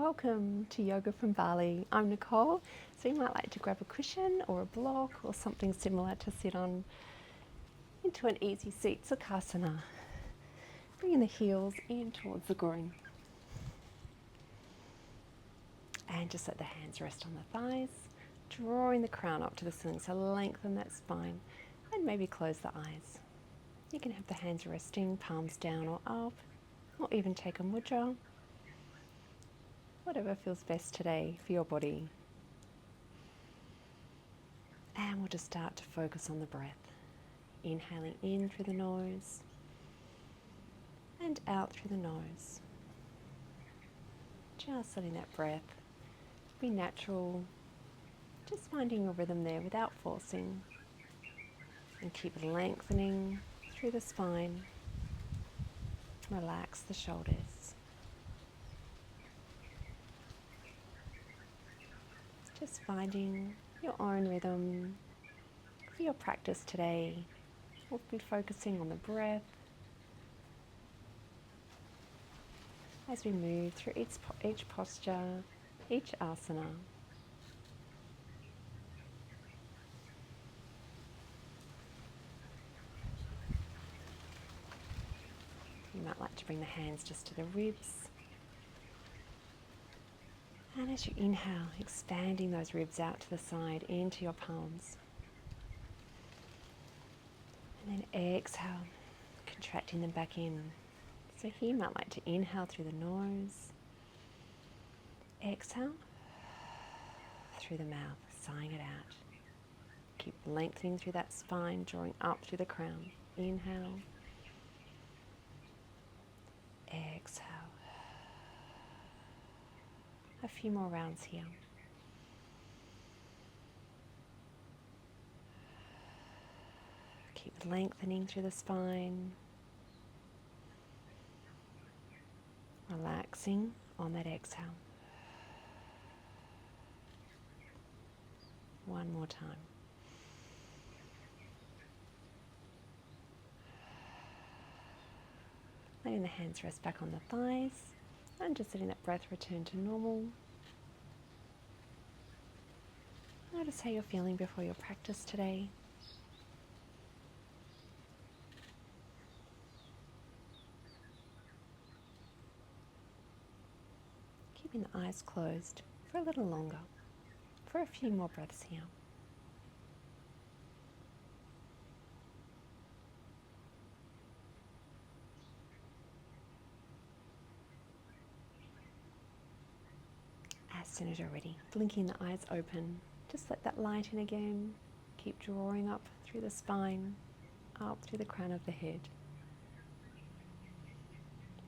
Welcome to Yoga from Bali. I'm Nicole, so you might like to grab a cushion or a block or something similar to sit on into an easy seat, Sukhasana. Bringing the heels in towards the groin. And just let the hands rest on the thighs, drawing the crown up to the ceiling, so lengthen that spine and maybe close the eyes. You can have the hands resting, palms down or up, or even take a mudra. Whatever feels best today for your body. And we'll just start to focus on the breath. Inhaling in through the nose and out through the nose. Just letting that breath be natural. Just finding a rhythm there without forcing. And keep lengthening through the spine. Relax the shoulders. Just finding your own rhythm for your practice today. We'll be focusing on the breath as we move through each posture, each asana. You might like to bring the hands just to the ribs. And as you inhale, expanding those ribs out to the side into your palms. And then exhale, contracting them back in. So here you might like to inhale through the nose. Exhale through the mouth, sighing it out. Keep lengthening through that spine, drawing up through the crown. Inhale. Exhale. A few more rounds here. Keep lengthening through the spine. Relaxing on that exhale. One more time. Letting the hands rest back on the thighs. And just letting that breath return to normal. Notice how you're feeling before your practice today. Keeping the eyes closed for a little longer, for a few more breaths here. As soon as you're ready, blinking the eyes open, just let that light in again. Keep drawing up through the spine, up through the crown of the head.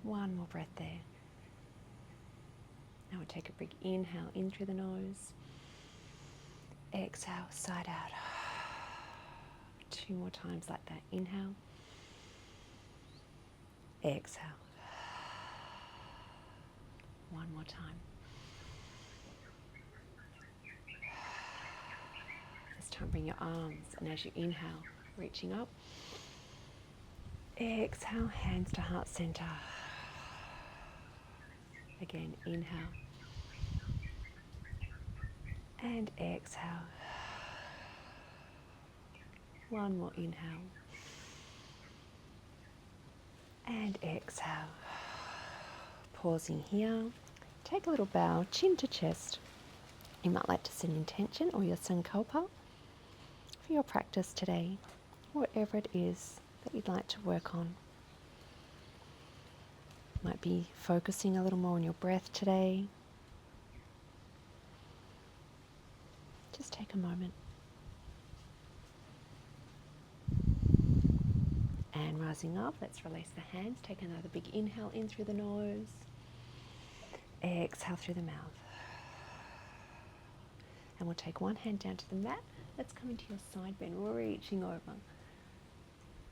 One more breath there. Now we'll take a big inhale in through the nose. Exhale, side out. Two more times like that. Inhale. Exhale. One more time. This time bring your arms, and as you inhale, reaching up. Exhale, hands to heart center. Again, inhale. And exhale. One more inhale. And exhale. Pausing here. Take a little bow, chin to chest. You might like to set an intention or your sankalpa for your practice today, whatever it is that you'd like to work on. Might be focusing a little more on your breath today. Just take a moment. And rising up, let's release the hands. Take another big inhale in through the nose. Exhale through the mouth. And we'll take one hand down to the mat. Let's come into your side bend, reaching over.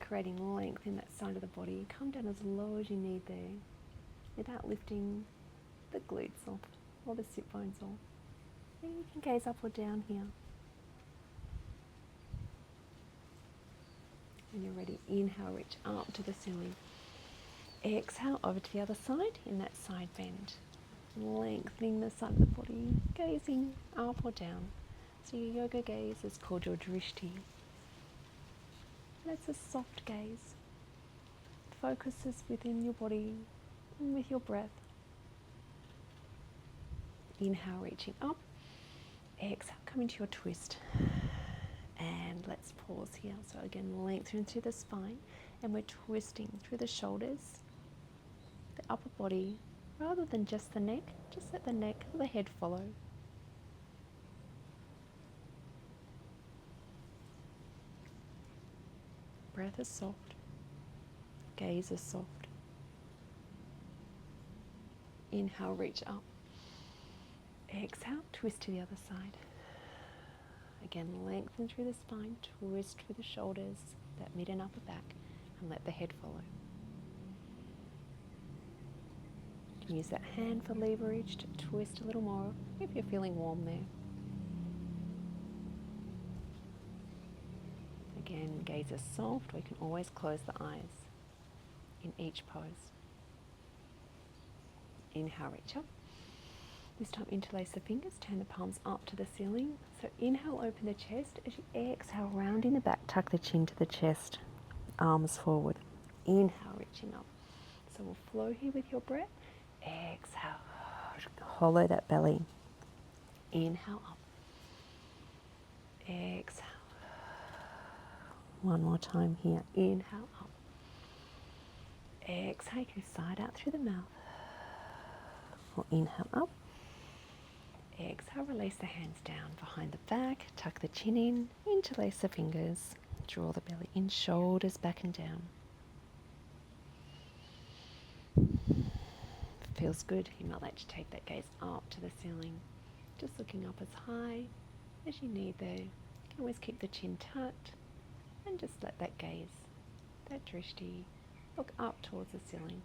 Creating length in that side of the body. Come down as low as you need there, without lifting the glutes off or the sit bones off. And you can gaze up or down here. When you're ready, inhale, reach up to the ceiling. Exhale over to the other side in that side bend. lengthening the side of the body, gazing up or down. So your yoga gaze is called your drishti. And it's a soft gaze. It focuses within your body and with your breath. Inhale, reaching up. Exhale, coming to your twist. And let's pause here. So again, lengthen through the spine, and we're twisting through the shoulders, the upper body, rather than just the neck. Just let the neck or the head follow. Breath is soft. Gaze is soft. Inhale, reach up. Exhale, twist to the other side. Again, lengthen through the spine, twist through the shoulders, that mid and upper back, and let the head follow. You can use that hand for leverage to twist a little more if you're feeling warm there. Again, gaze is soft. We can always close the eyes in each pose. Inhale, reach up. This time interlace the fingers, turn the palms up to the ceiling. So inhale, open the chest. As you exhale, rounding the back, tuck the chin to the chest, arms forward. Inhale, reaching up. So we'll flow here with your breath. Exhale, hollow that belly. Inhale up. Exhale. One more time here. Inhale up. Exhale, go side out through the mouth. Or inhale up. Exhale, release the hands down behind the back, tuck the chin in, interlace the fingers, draw the belly in, shoulders back and down. If it feels good, you might like to take that gaze up to the ceiling, just looking up as high as you need there. You can always keep the chin tucked and just let that gaze, that drishti, look up towards the ceiling.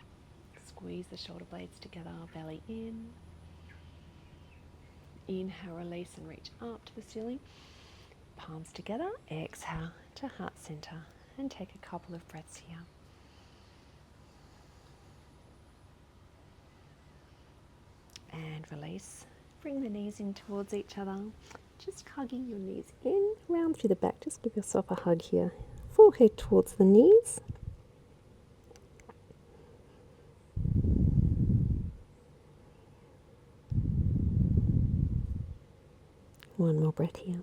Squeeze the shoulder blades together, belly in. Inhale, release and reach up to the ceiling. Palms together. Exhale to heart center. And take a couple of breaths here. And release. Bring the knees in towards each other. Just hugging your knees in, round through the back. Just give yourself a hug here. Forehead towards the knees. One more breath here.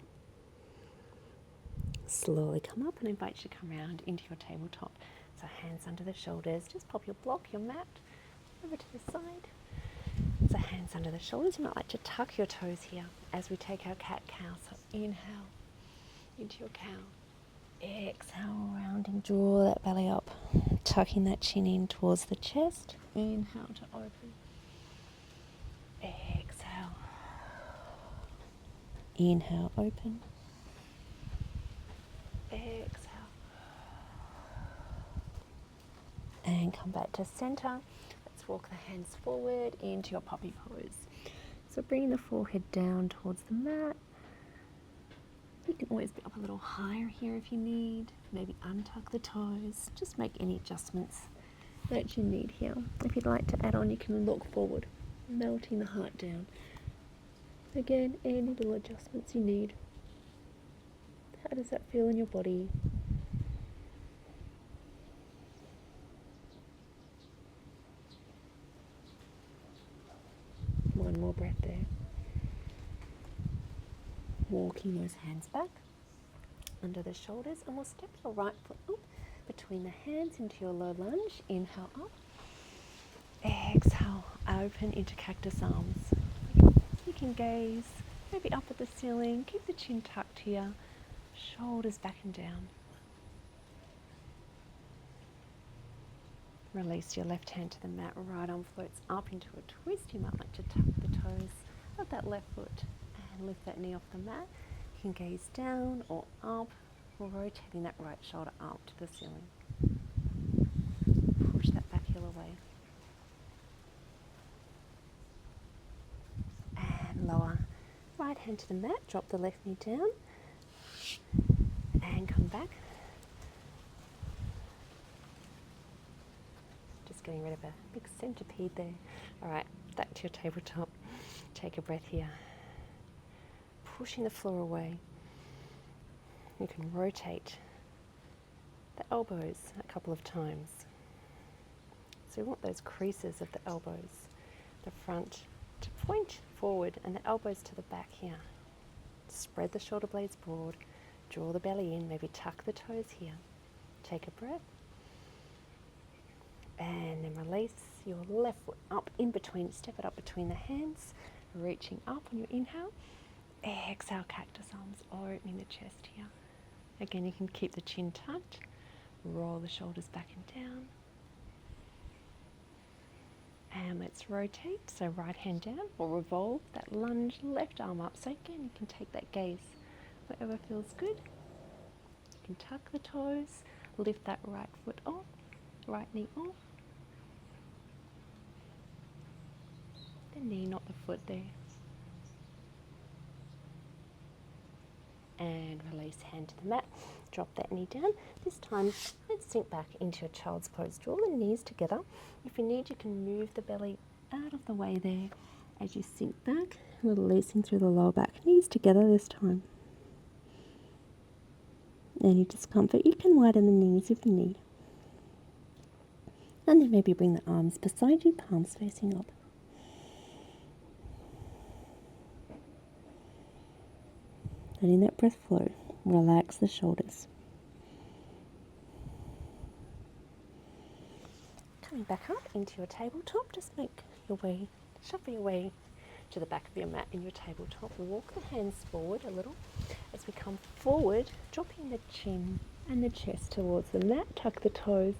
Slowly come up and invite you to come round into your tabletop. So hands under the shoulders. Just pop your block, your mat, over to the side. So hands under the shoulders. You might like to tuck your toes here as we take our cat-cow. So inhale into your cow. Exhale, rounding, draw that belly up. Tucking that chin in towards the chest. Inhale to open. Exhale. Inhale, open. Exhale. And come back to center. Let's walk the hands forward into your puppy pose. So bring the forehead down towards the mat. You can always be up a little higher here if you need. Maybe untuck the toes. Just make any adjustments that you need here. If you'd like to add on, you can look forward, melting the heart down. Again, any little adjustments you need. How does that feel in your body? One more breath there. Walking those hands back under the shoulders, and we'll step your right foot up between the hands into your low lunge. Inhale up. Exhale, open into cactus arms. You can gaze maybe up at the ceiling. Keep the chin tucked here. Shoulders back and down. Release your left hand to the mat. Right arm floats up into a twist. You might like to tuck the toes of that left foot and lift that knee off the mat. You can gaze down or up, rotating that right shoulder up to the ceiling. Push that back heel away. And lower. Right hand to the mat. Drop the left knee down. And come back. Just getting rid of a big centipede there. All right, back to your tabletop. Take a breath here. Pushing the floor away. You can rotate the elbows a couple of times. So we want those creases of the elbows, the front to point forward and the elbows to the back here. Spread the shoulder blades broad, draw the belly in, maybe tuck the toes here. Take a breath. And then release your left foot up in between, step it up between the hands, reaching up on your inhale. Exhale, cactus arms, opening the chest here. Again, you can keep the chin tucked, roll the shoulders back and down. And let's rotate, so right hand down or revolve that lunge, left arm up. So again, you can take that gaze wherever feels good. You can tuck the toes, lift that right foot off, right knee off. The knee, not the foot there. And release, hand to the mat, drop that knee down. This time, let's sink back into your child's pose. Draw the knees together. If you need, you can move the belly out of the way there as you sink back, releasing through the lower back. Knees together this time. Any discomfort, you can widen the knees if you need. And then maybe bring the arms beside you, palms facing up. Letting that breath flow, relax the shoulders. Coming back up into your tabletop, just make your way, shuffle your way to the back of your mat in your tabletop. Walk the hands forward a little. As we come forward, dropping the chin and the chest towards the mat, tuck the toes,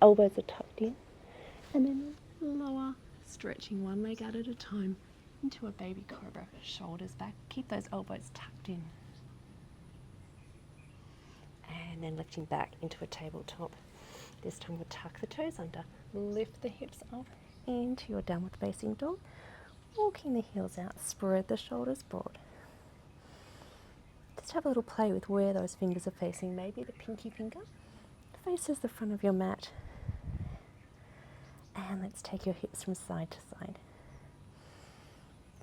elbows are tucked in, and then lower, stretching one leg out at a time into a baby cobra, shoulders back, keep those elbows tucked in. And then lifting back into a tabletop. This time we'll tuck the toes under, lift the hips up into your downward facing dog, walking the heels out, spread the shoulders broad. Just have a little play with where those fingers are facing. Maybe the pinky finger faces the front of your mat. And let's take your hips from side to side,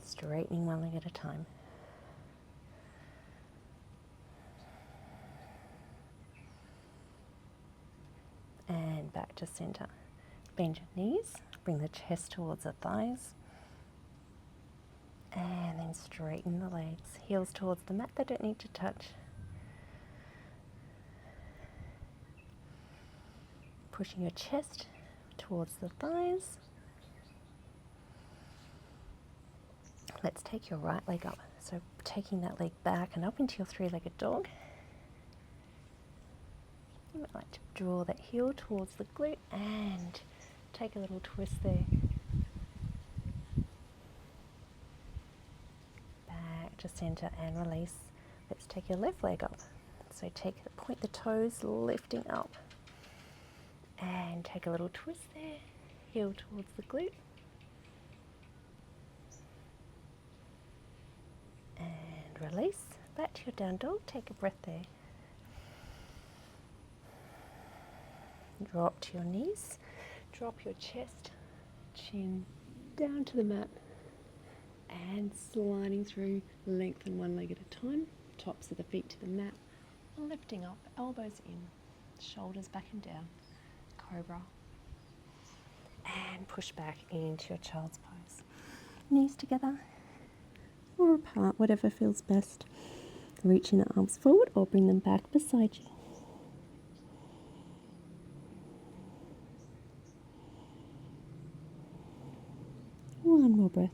straightening one leg at a time. And back to center. Bend your knees, bring the chest towards the thighs. And then straighten the legs, heels towards the mat, they don't need to touch. Pushing your chest towards the thighs. Let's take your right leg up. So taking that leg back and up into your three-legged dog. You might like to draw that heel towards the glute and take a little twist there. Back to center and release. Let's take your left leg up. So point the toes, lifting up. And take a little twist there. Heel towards the glute. And release. Back to your down dog. Take a breath there. Drop to your knees, drop your chest, chin down to the mat, and sliding through, lengthen one leg at a time, tops of the feet to the mat, lifting up, elbows in, shoulders back and down, cobra, and push back into your child's pose. Knees together or apart, whatever feels best. Reaching the arms forward or bring them back beside you. One more breath.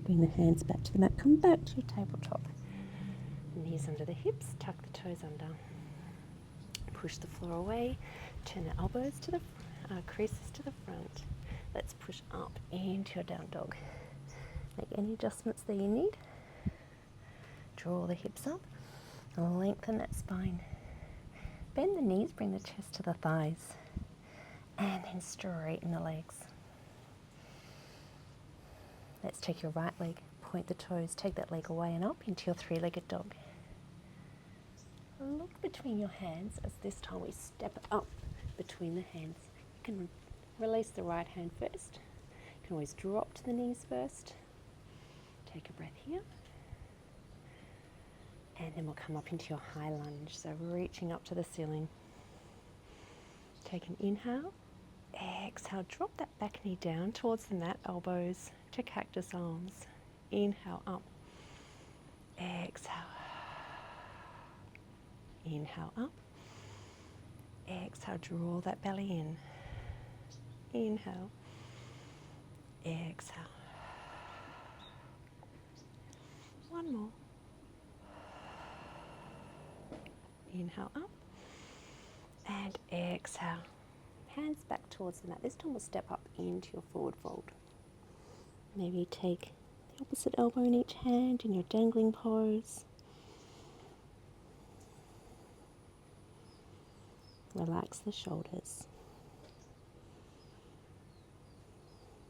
Bring the hands back to the mat. Come back to your tabletop. Knees under the hips. Tuck the toes under. Push the floor away. Turn the elbows to the creases to the front. Let's push up into your down dog. Make any adjustments that you need. Draw the hips up. Lengthen that spine. Bend the knees. Bring the chest to the thighs. And then straighten the legs. Let's take your right leg, point the toes, take that leg away and up into your three-legged dog. Look between your hands as this time we step up between the hands. You can Release the right hand first. You can always drop to the knees first. Take a breath here. And then we'll come up into your high lunge, so reaching up to the ceiling. Take an inhale. Exhale, drop that back knee down towards the mat, elbows to cactus arms. Inhale up. Exhale. Inhale up. Exhale, draw that belly in. Inhale. Exhale. One more. Inhale up. And exhale. Hands back towards the mat. This time we'll step up into your forward fold. Maybe take the opposite elbow in each hand in your dangling pose. Relax the shoulders.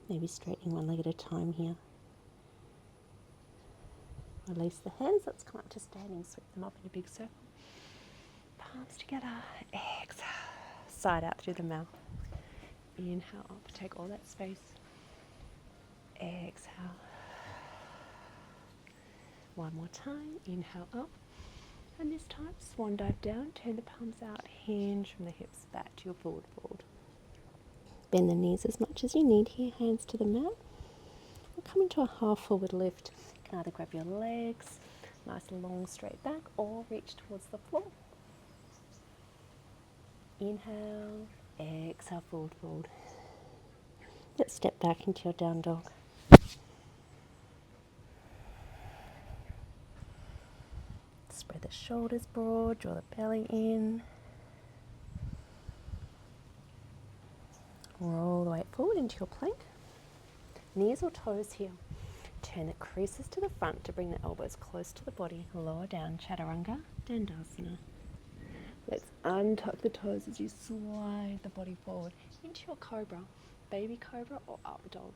Maybe straightening one leg at a time here. Release the hands. Let's come up to standing. Sweep them up in a big circle. Palms together. Exhale. Side out through the mouth. Inhale up. Take all that space. Exhale. One more time. Inhale up. And this time, swan dive down. Turn the palms out. Hinge from the hips back to your forward fold. Bend the knees as much as you need here. Hands to the mat. We'll come into a half forward lift. You can either grab your legs, nice long straight back, or reach towards the floor. Inhale, exhale, forward fold. Let's step back into your down dog. Spread the shoulders broad, draw the belly in. Roll the weight forward into your plank. Knees or toes here. Turn the creases to the front to bring the elbows close to the body. Lower down, Chaturanga, Dandasana. Let's untuck the toes as you slide the body forward into your cobra, baby cobra or up dog.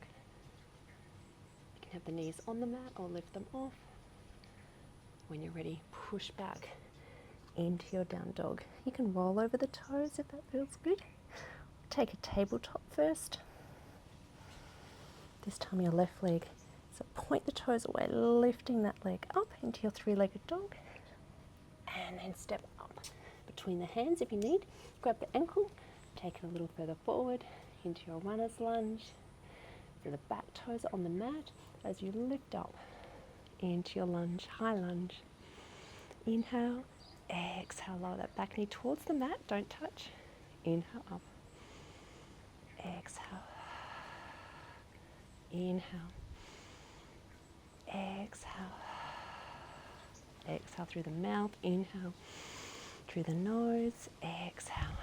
You can have the knees on the mat or lift them off. When you're ready, push back into your down dog. You can roll over the toes if that feels good. Take a tabletop first. This time your left leg. So point the toes away, lifting that leg up into your three-legged dog. And then step up between the hands if you need. Grab the ankle, take it a little further forward into your runner's lunge. So the back toes on the mat as you lift up into your lunge, high lunge. Inhale, exhale, lower that back knee towards the mat, don't touch. Inhale up, exhale, inhale, exhale, exhale through the mouth, inhale through the nose, exhale.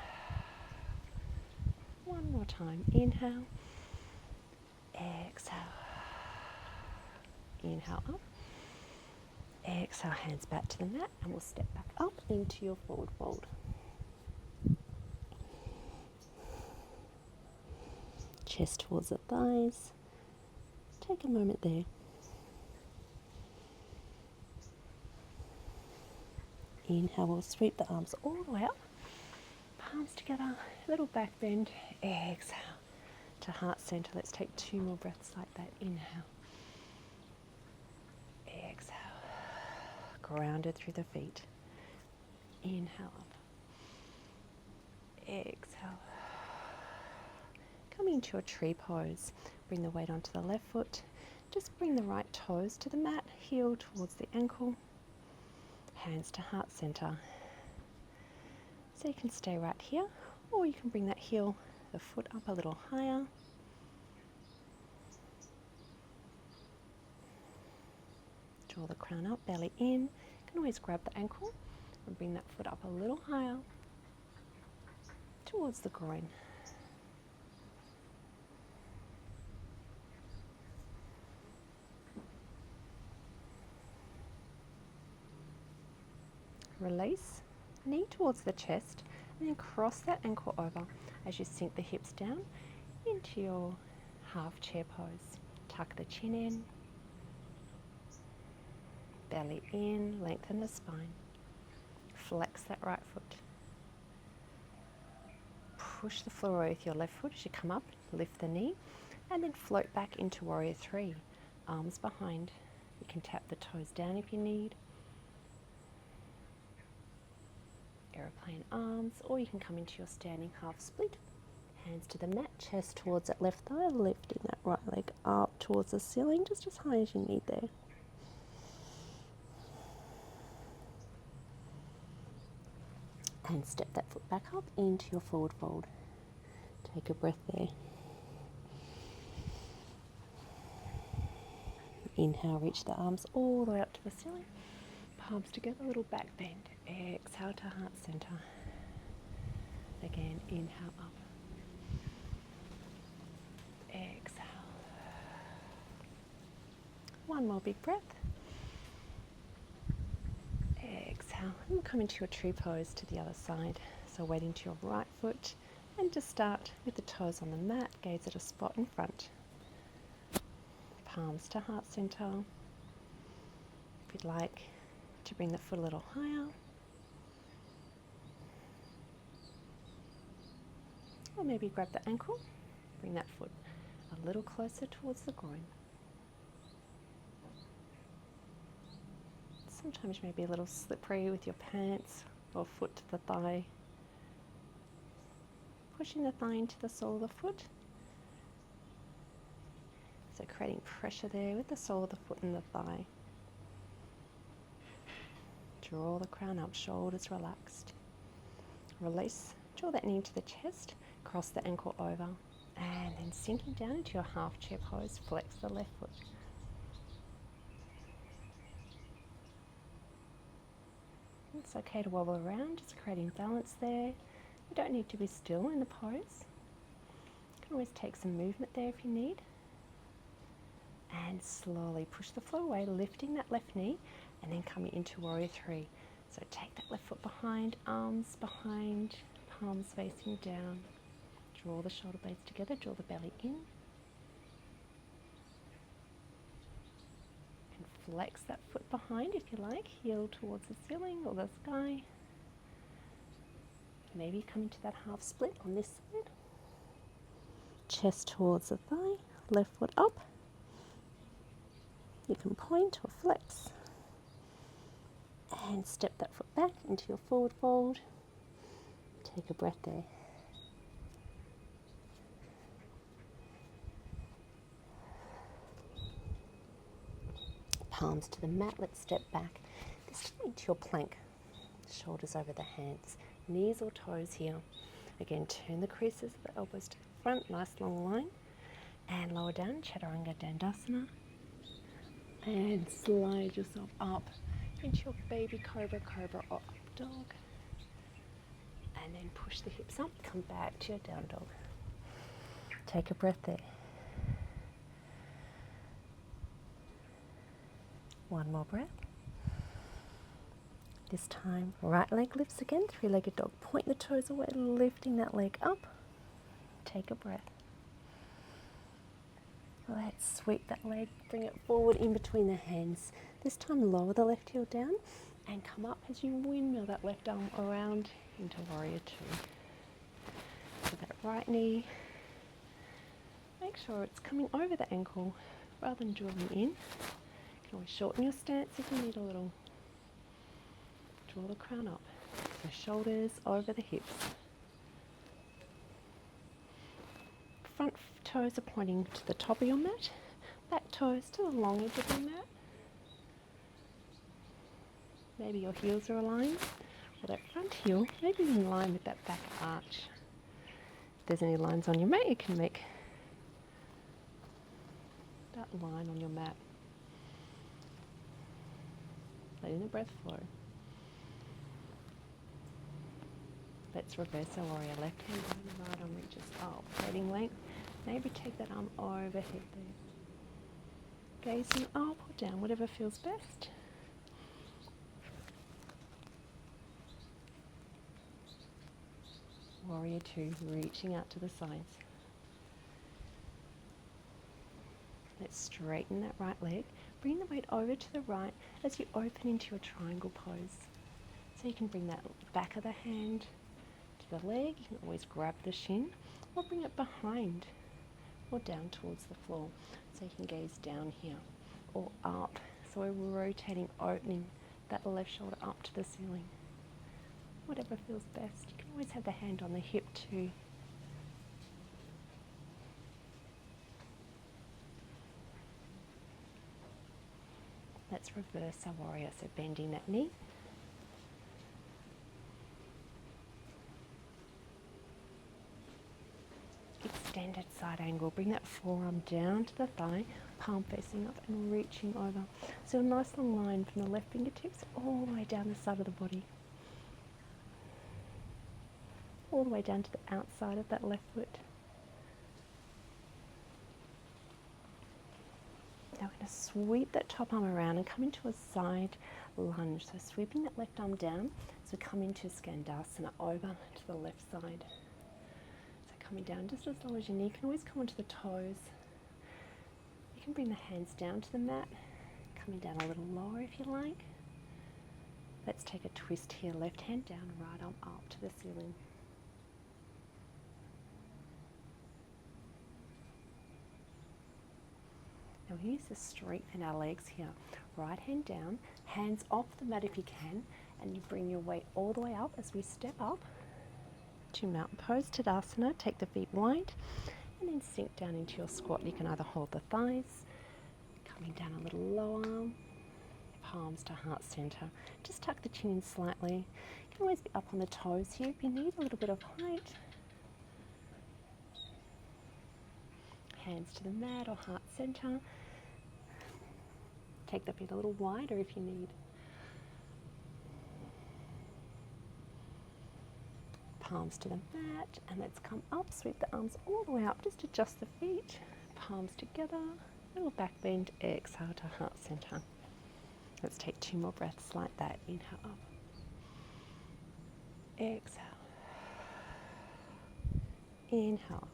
One more time, inhale, exhale, inhale up. Exhale, hands back to the mat, and we'll step back up into your forward fold. Chest towards the thighs. Take a moment there. Inhale, we'll sweep the arms all the way up. Palms together, little back bend. Exhale to heart center. Let's take 2 more breaths like that. Inhale. Exhale. Grounded through the feet. Inhale up. Exhale. Coming into a tree pose. Bring the weight onto the left foot. Just bring the right toes to the mat. Heel towards the ankle. Hands to heart center. So you can stay right here, or you can bring that heel, the foot up a little higher. Draw the crown up, belly in. You can always grab the ankle and bring that foot up a little higher towards the groin. Release, knee towards the chest, and then cross that ankle over as you sink the hips down into your half chair pose. Tuck the chin in, belly in, lengthen the spine. Flex that right foot. push the floor away with your left foot as you come up, lift the knee, and then float back into Warrior Three. Arms behind. You can tap the toes down if you need. Aeroplane arms, or you can come into your standing half split. Hands to the mat, chest towards that left thigh, lifting that right leg up towards the ceiling, just as high as you need there. And step that foot back up into your forward fold. Take a breath there. Inhale, reach the arms all the way up to the ceiling. Palms together, little back bend. Exhale to heart center. Again, inhale up. Exhale. One more big breath. Exhale. And come into your tree pose to the other side. So weighting to your right foot, and just start with the toes on the mat, gaze at a spot in front. Palms to heart center. If you'd like to bring the foot a little higher, or maybe grab the ankle, bring that foot a little closer towards the groin. Sometimes you may be a little slippery with your pants or foot to the thigh. Pushing the thigh into the sole of the foot. So creating pressure there with the sole of the foot and the thigh. Draw the crown up, shoulders relaxed. Release, draw that knee into the chest, cross the ankle over, and then sinking down into your half chair pose, flex the left foot. It's okay to wobble around, just creating balance there. You don't need to be still in the pose. You can always take some movement there if you need. And slowly push the floor away, lifting that left knee, and then coming into Warrior Three. So take that left foot behind, arms behind, palms facing down. Draw the shoulder blades together, draw the belly in. And flex that foot behind if you like, heel towards the ceiling or the sky. Maybe come into that half split on this side. Chest towards the thigh, left foot up. You can point or flex. And step that foot back into your forward fold. Take a breath there. Palms to the mat, let's step back. This time into your plank. Shoulders over the hands, knees or toes here. Again, turn the creases of the elbows to the front, nice long line. And lower down, Chaturanga Dandasana. And slide yourself up into your baby cobra, cobra or up dog. And then push the hips up, come back to your down dog. Take a breath there. One more breath. This time, right leg lifts again, three-legged dog. Point the toes away, lifting that leg up. Take a breath. Let's sweep that leg, bring it forward in between the hands. This time lower the left heel down and come up as you windmill that left arm around into Warrior Two. So that right knee, make sure it's coming over the ankle rather than drawing in. You can always shorten your stance if you need a little. Draw the crown up, the shoulders over the hips. Front toes are pointing to the top of your mat, back toes to the long edge of your mat. Maybe your heels are aligned, or that front heel maybe in line with that back arch. If there's any lines on your mat, you can make that line on your mat. Letting the breath flow. Let's reverse our warrior. Left hand behind the right arm reaches up, creating length. Maybe take that arm overhead there. Gazing up or down, whatever feels best. Warrior Two, reaching out to the sides. Let's straighten that right leg. Bring the weight over to the right as you open into your triangle pose. So you can bring that back of the hand to the leg. You can always grab the shin or bring it behind or down towards the floor. So you can gaze down here or up. So we're rotating, opening that left shoulder up to the ceiling. Whatever feels best. You can always have the hand on the hip too. Let's reverse our warrior, so bending that knee. Extended side angle. Bring that forearm down to the thigh, palm facing up and reaching over. So a nice long line from the left fingertips all the way down the side of the body. All the way down to the outside of that left foot. Now we're going to sweep that top arm around and come into a side lunge. So sweeping that left arm down as we come into Skandasana over to the left side. So coming down just as low as your knee. You can always come onto the toes. You can bring the hands down to the mat. Coming down a little lower if you like. Let's take a twist here. Left hand down, right arm up to the ceiling. Now we use to strengthen our legs here. Right hand down, hands off the mat if you can, and you bring your weight all the way up as we step up to mountain pose, Tadasana. Take the feet wide and then sink down into your squat. You can either hold the thighs, coming down a little lower, palms to heart center. Just tuck the chin in slightly. You can always be up on the toes here if you need a little bit of height. Hands to the mat or heart center. Take the feet a little wider if you need. Palms to the mat, and let's come up, sweep the arms all the way up, just adjust the feet, palms together, little back bend, exhale to heart center. Let's take 2 more breaths like that. Inhale up, exhale, inhale,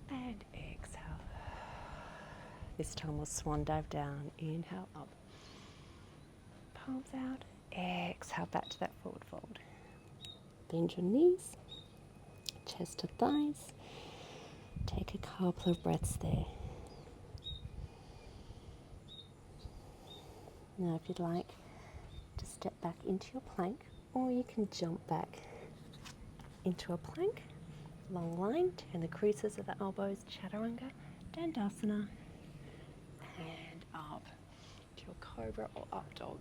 and exhale. This time we'll swan dive down. Inhale up, palms out, exhale back to that forward fold. Bend your knees, chest to thighs. Take a couple of breaths there. Now if you'd like to step back into your plank, or you can jump back into a plank. Long line, turn the creases of the elbows, Chaturanga, Dandasana, and up to your cobra or up dog.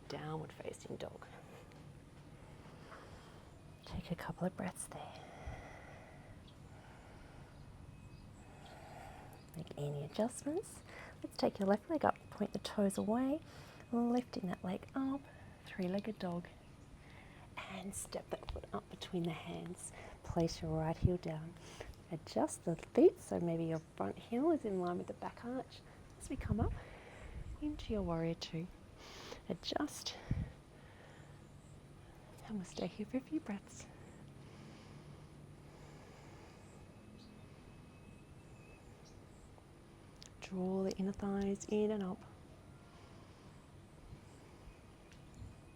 Downward facing dog. Take a couple of breaths there. Make any adjustments. Let's take your left leg up, point the toes away, lifting that leg up, 3-legged dog, and step that foot up between the hands. Place your right heel down. Adjust the feet so maybe your front heel is in line with the back arch. As we come up into your warrior 2, adjust. And we'll stay here for a few breaths. Draw the inner thighs in and up.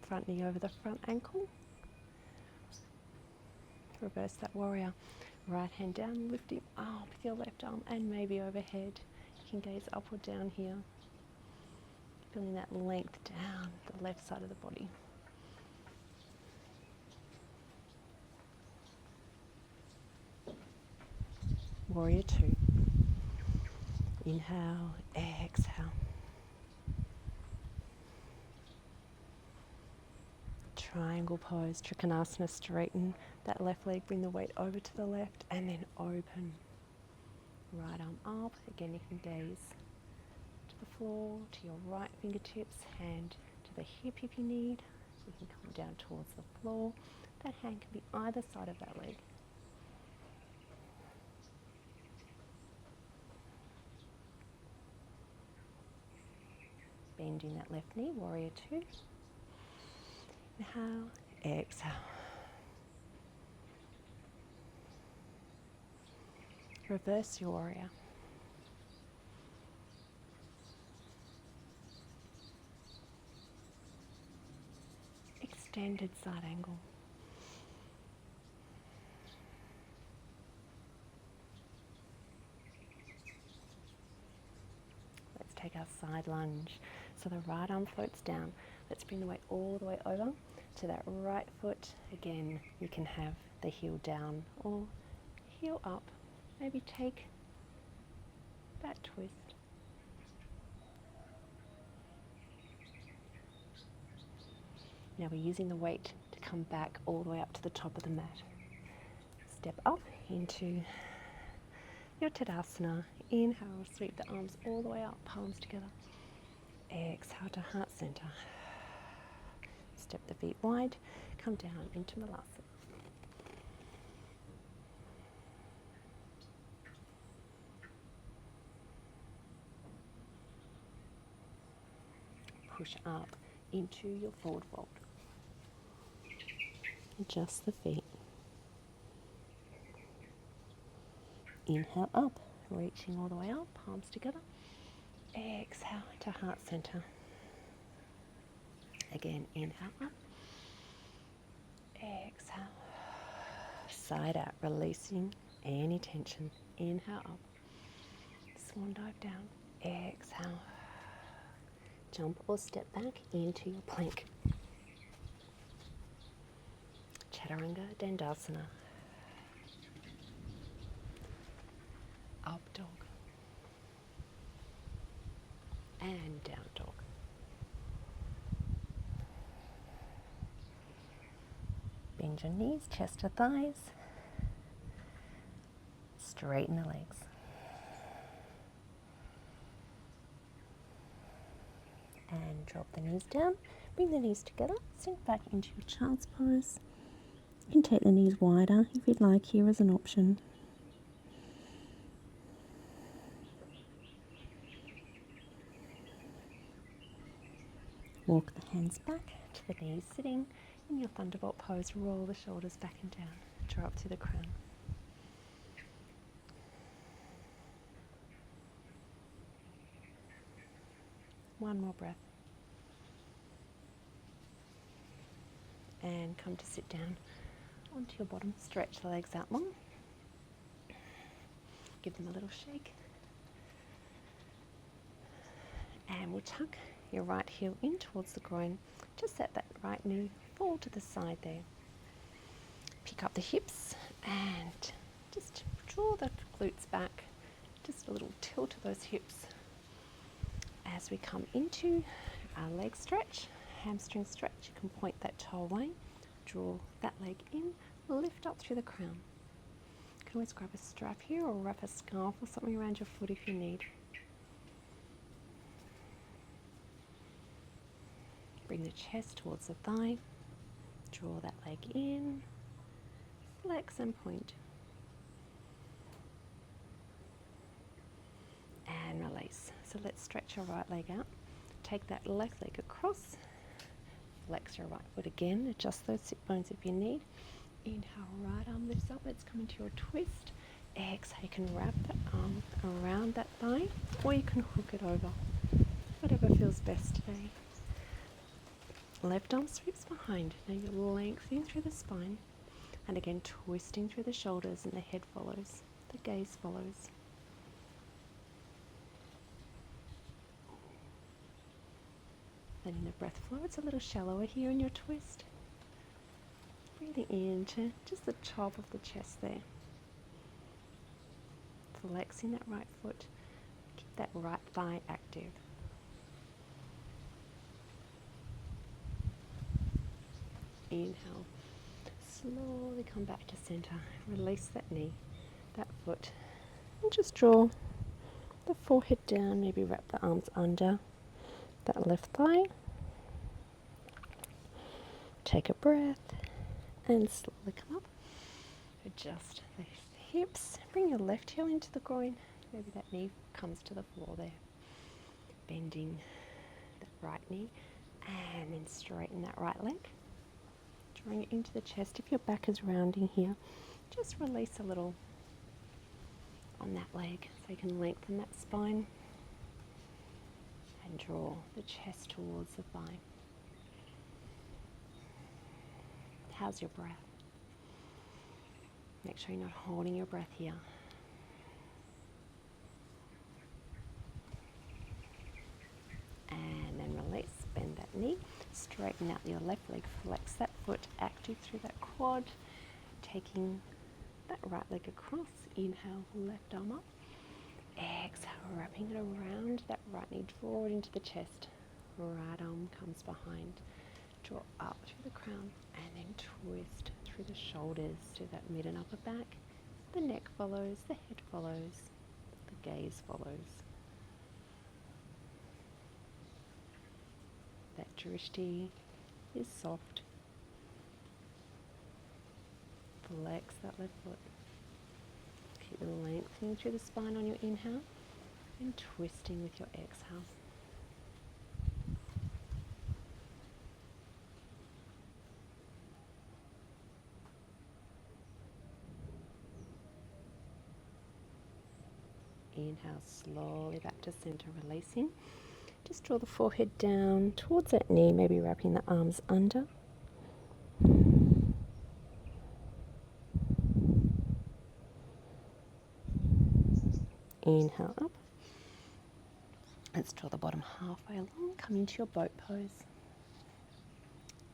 Front knee over the front ankle. Reverse that warrior. Right hand down, lifting up with your left arm and maybe overhead. You can gaze up or down here. Feeling that length down the left side of the body. Warrior 2. Inhale, exhale. Triangle pose, Trikonasana, straighten that left leg, bring the weight over to the left and then open. Right arm up, again you can gaze to the floor, to your right fingertips, hand to the hip if you need. You can come down towards the floor. That hand can be either side of that leg. Bending that left knee, warrior 2. Inhale, exhale. Reverse your warrior. extended side angle. Let's take our side lunge. So the right arm floats down. Let's bring the weight all the way over to that right foot. Again, you can have the heel down or heel up. Maybe take that twist. Now we're using the weight to come back all the way up to the top of the mat. Step up into your Tadasana. Inhale, sweep the arms all the way up, palms together. Exhale to heart center. Step the feet wide, come down into Malasana. Push up into your forward fold. Adjust the feet. Inhale up, reaching all the way up, palms together. Exhale to heart center. Again, inhale up. Exhale. Side out, releasing any tension. Inhale up. Swan dive down. Exhale. Jump or step back into your plank. Chaturanga Dandasana. Up dog. And down dog. Bend your knees, chest to thighs. Straighten the legs. And drop the knees down. Bring the knees together. Sink back into your child's pose. You can take the knees wider if you'd like here as an option. Walk the hands back to the knees, sitting in your thunderbolt pose. Roll the shoulders back and down. Draw up to the crown. One more breath. And come to sit down onto your bottom. Stretch the legs out long. Give them a little shake. And we'll tuck your right heel in towards the groin. Just let that right knee fall to the side there. Pick up the hips and just draw the glutes back. Just a little tilt of those hips. As we come into our leg stretch, hamstring stretch, you can point that toe away, draw that leg in, lift up through the crown. You can always grab a strap here or wrap a scarf or something around your foot if you need. Bring the chest towards the thigh, draw that leg in, flex and point. And release. So let's stretch your right leg out. Take that left leg across. Flex your right foot again. Adjust those sit bones if you need. Inhale, right arm lifts up. Let's come into your twist. Exhale, you can wrap that arm around that thigh or you can hook it over. Whatever feels best today. Left arm sweeps behind. Now you're lengthening through the spine. And again, twisting through the shoulders and the head follows. The gaze follows. Letting the breath flow. It's a little shallower here in your twist. Breathing into just the top of the chest there. Flexing that right foot. Keep that right thigh active. Inhale. Slowly come back to center. Release that knee, that foot. And just draw the forehead down. Maybe wrap the arms under that left thigh. Take a breath and slowly come up. Adjust the hips. Bring your left heel into the groin. Maybe that knee comes to the floor there. Bending that right knee and then straighten that right leg. Drawing it into the chest. If your back is rounding here, just release a little on that leg so you can lengthen that spine. And draw the chest towards the thigh. How's your breath? Make sure you're not holding your breath here. And then release, bend that knee, straighten out your left leg, flex that foot, active through that quad, taking that right leg across, inhale, left arm up, exhale, wrapping it around that right knee, draw it into the chest, right arm comes behind, draw up through the crown, and then twist through the shoulders to that mid and upper back, the neck follows, the head follows, the gaze follows. That drishti is soft. Flex that left foot. Keep lengthening through the spine on your inhale and twisting with your exhale. Inhale slowly back to center, releasing. Just draw the forehead down towards that knee, maybe wrapping the arms under. Inhale up. Let's draw the bottom halfway along, come into your boat pose.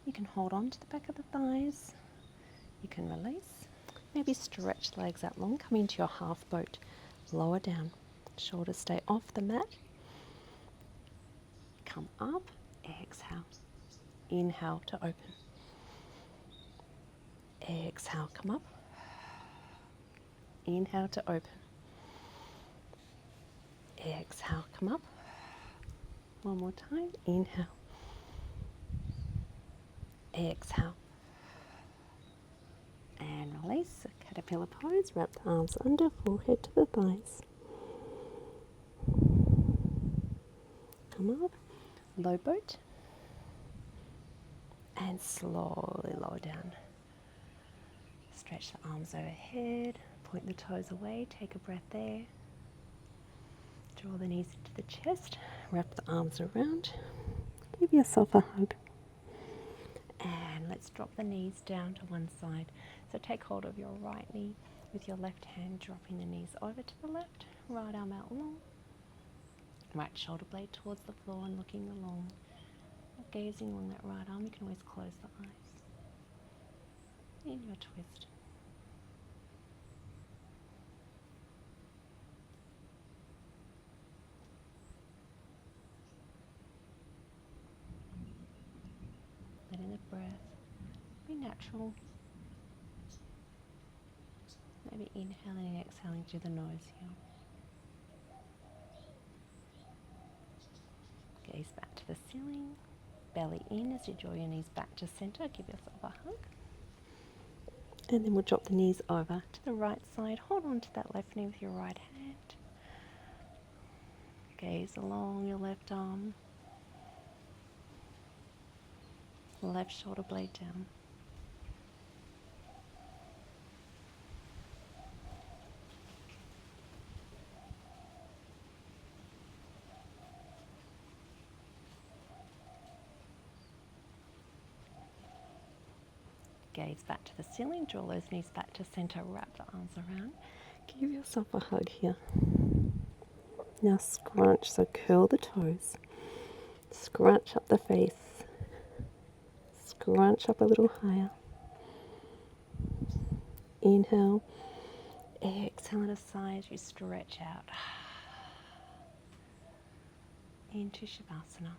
You can hold on to the back of the thighs. You can release. Maybe stretch the legs out long, come into your half boat. Lower down. Shoulders stay off the mat. Come up. Exhale. Inhale to open. Exhale, come up. Inhale to open. Exhale, come up. One more time. Inhale. Exhale. And release. Caterpillar pose. Wrap the arms under, forehead to the thighs. Come up. Low boat. And slowly lower down. Stretch the arms overhead. Point the toes away. Take a breath there. Draw the knees into the chest. Wrap the arms around. Give yourself a hug. And let's drop the knees down to one side. So take hold of your right knee with your left hand, dropping the knees over to the left. Right arm out long. Right shoulder blade towards the floor and looking along. Gazing along that right arm, you can always close the eyes. In your twist. Letting the breath be natural. Maybe inhaling and exhaling through the nose here. Gaze back to the ceiling. Belly in as you draw your knees back to center. Give yourself a hug. And then we'll drop the knees over to the right side. Hold on to that left knee with your right hand. Gaze along your left arm. Left shoulder blade down. Gaze back to the ceiling, draw those knees back to center, wrap the arms around. Give yourself a hug here. Now scrunch, so curl the toes. Scrunch up the face. Scrunch up a little higher. Inhale. Exhale to side, you stretch out. Into Shavasana.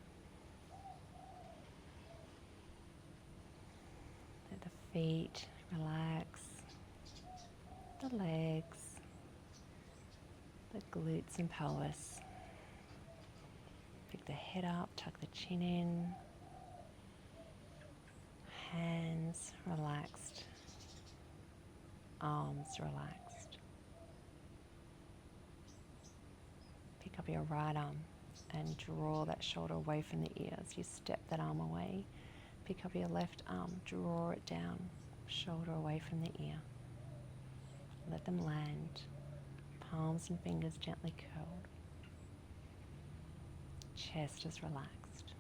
Let the feet relax. The legs. The glutes and pelvis. Pick the head up, tuck the chin in. Hands relaxed. Arms relaxed. Pick up your right arm and draw that shoulder away from the ears. You step that arm away. Pick up your left arm, draw it down, shoulder away from the ear. Let them land. Palms and fingers gently curled. Chest is relaxed.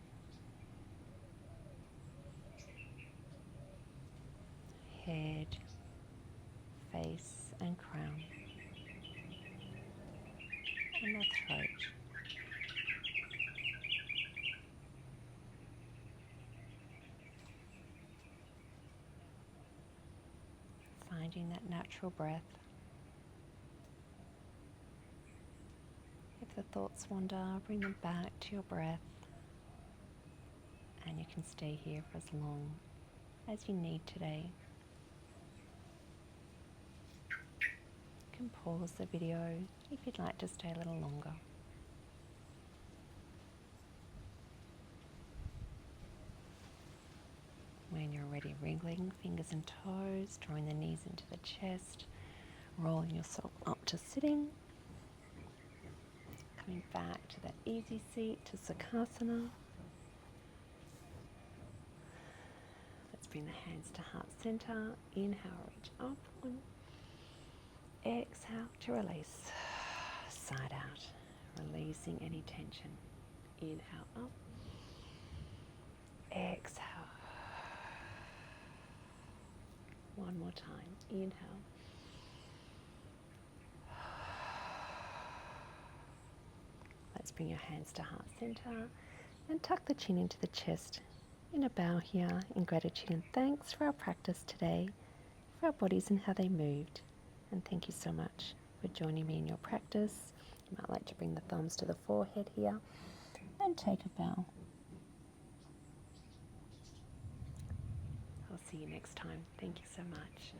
head, face and crown, and the throat. Finding that natural breath. If the thoughts wander, bring them back to your breath, and you can stay here for as long as you need today. You can pause the video if you'd like to stay a little longer. When you're ready, wriggling fingers and toes, drawing the knees into the chest, rolling yourself up to sitting, coming back to that easy seat to Sukhasana. Let's bring the hands to heart center. Inhale, reach up. Exhale to release. Side out, releasing any tension. Inhale up. Exhale. One more time. Inhale. Let's bring your hands to heart center and tuck the chin into the chest in a bow here in gratitude and thanks for our practice today, for our bodies and how they moved. And thank you so much for joining me in your practice. You might like to bring the thumbs to the forehead here and take a bow. I'll see you next time. Thank you so much.